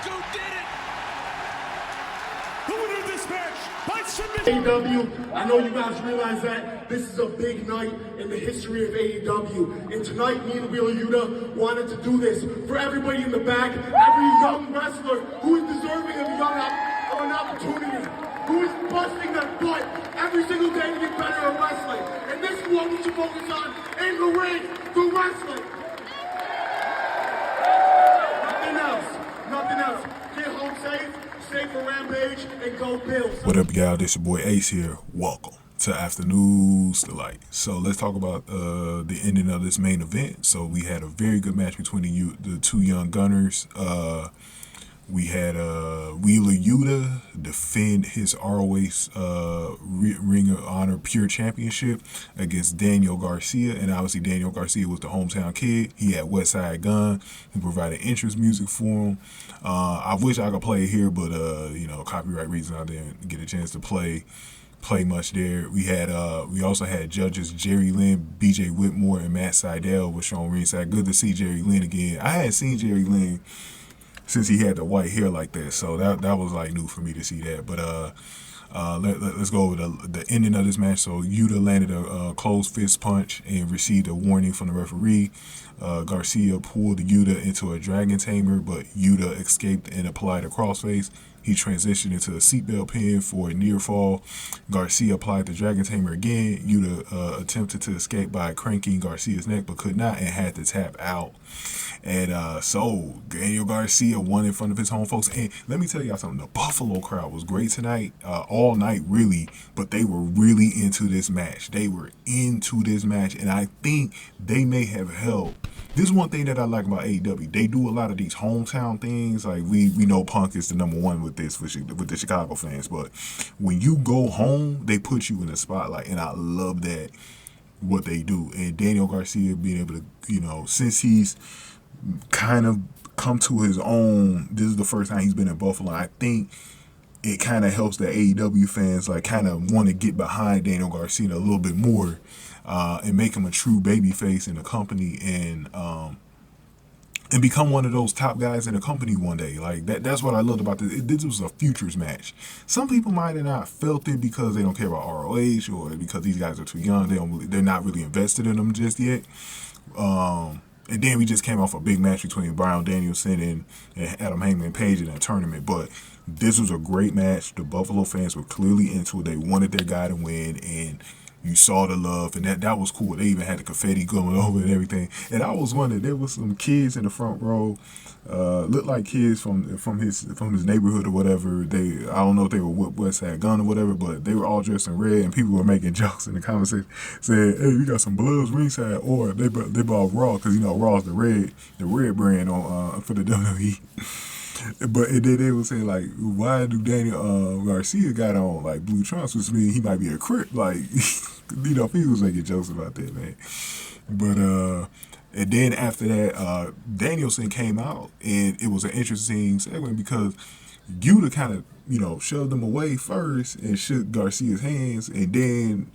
who did it. The winner of this match by submission. AEW, I know you guys realize that this is a big night in the history of AEW. And tonight, me and Wheeler Yuta wanted to do this for everybody in the back, every young wrestler who is deserving of an opportunity, who is busting their butt every single day to get better at wrestling. And this is what we should focus on in the ring, the wrestling. Nothing else. Get home safe for Rampage, and go Bills. What up, y'all? This your boy Ace here. Welcome to Afternoons Delight. So let's talk about the ending of this main event. So we had a very good match between the two young gunners. We had Wheeler Yuta defend his ROH Ring of Honor Pure Championship against Daniel Garcia. And obviously Daniel Garcia was the hometown kid. He had West Side Gun, who provided entrance music for him. I wish I could play it here, but copyright reasons I didn't get a chance to play much there. We also had judges Jerry Lynn, BJ Whitmore, and Matt Sydal was shown ringside. Good to see Jerry Lynn again. I hadn't seen Jerry Lynn since he had the white hair like that, so that was like new for me to see that. But let's go over the ending of this match. So Yuta landed a closed fist punch and received a warning from the referee. Garcia pulled Yuta into a Dragontamer, but Yuta escaped and applied a crossface. He transitioned into a seatbelt pin for a near fall. Garcia applied the Dragontamer again. Yuta attempted to escape by cranking Garcia's neck, but could not and had to tap out. And so Daniel Garcia won in front of his home folks. And let me tell y'all something. The Buffalo crowd was great tonight, all night really, but they were really into this match. And I think they may have helped. This is one thing that I like about AEW. They do a lot of these hometown things. Like we know Punk is the number one with this with the Chicago fans, but when you go home, they put you in the spotlight, and I love that what they do. And Daniel Garcia being able to, since he's kind of come to his own, this is the first time he's been in Buffalo. I think it kind of helps the AEW fans like kind of want to get behind Daniel Garcia a little bit more and make him a true baby face in the company and become one of those top guys in the company one day. Like that's what I loved about this. This was a futures match. Some people might have not felt it because they don't care about ROH or because these guys are too young. They're not really invested in them just yet. And then we just came off a big match between Bryan Danielson and Adam Hangman Page in a tournament. But this was a great match. The Buffalo fans were clearly into it. They wanted their guy to win, and you saw the love, and that was cool. They even had the confetti going over and everything. And I was wondering, there was some kids in the front row, looked like kids from his neighborhood or whatever. I don't know if they were with West Side Gun or whatever, but they were all dressed in red, and people were making jokes in the comment section saying, "Hey, we got some Bloods ringside," or they bought Raw because Raw's the red brand on for the WWE. But then they were saying, like, why do Daniel Garcia got on, like, blue trunks, which means he might be a Crip. Like, people was making jokes about that, man. But, and then after that, Danielson came out, and it was an interesting segment because Yuta kind of, shoved him away first and shook Garcia's hands, and then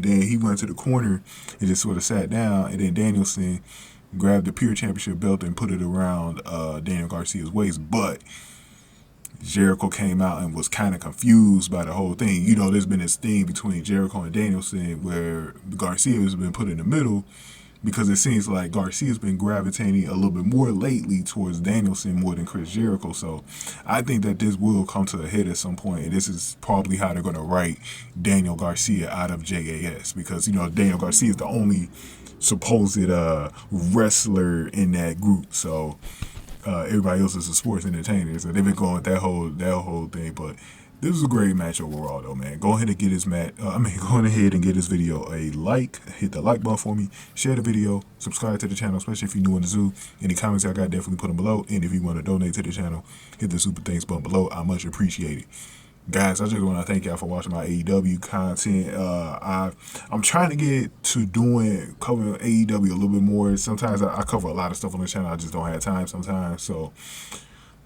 he went to the corner and just sort of sat down, and then Danielson grabbed the Pure Championship belt and put it around Daniel Garcia's waist. But Jericho came out and was kind of confused by the whole thing. There's been this thing between Jericho and Danielson where Garcia has been put in the middle because it seems like Garcia's been gravitating a little bit more lately towards Danielson more than Chris Jericho. So I think that this will come to a head at some point, and this is probably how they're going to write Daniel Garcia out of JAS because, Daniel Garcia is the only supposed wrestler in that group, so everybody else is a sports entertainer. So they've been going with that whole thing. But this was a great match overall, though, man. Go ahead and get this go ahead and get this video a like. Hit the like button for me. Share the video. Subscribe to the channel, especially if you're new in the zoo. Any comments I got, definitely put them below. And if you want to donate to the channel, hit the super thanks button below. I much appreciate it. Guys, I just want to thank y'all for watching my AEW content. I'm trying to get to covering AEW a little bit more. Sometimes I cover a lot of stuff on the channel. I just don't have time sometimes. So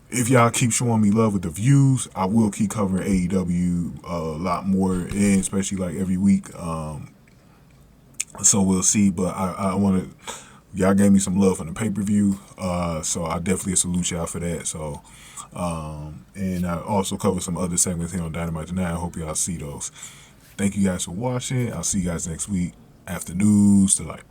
if y'all keep showing me love with the views, I will keep covering AEW a lot more, and especially like every week. So we'll see. But I want to y'all gave me some love from the pay-per-view, so I definitely salute y'all for that. So, and I also cover some other segments here on Dynamite Tonight. I hope y'all see those. Thank you guys for watching. I'll see you guys next week. After news to light.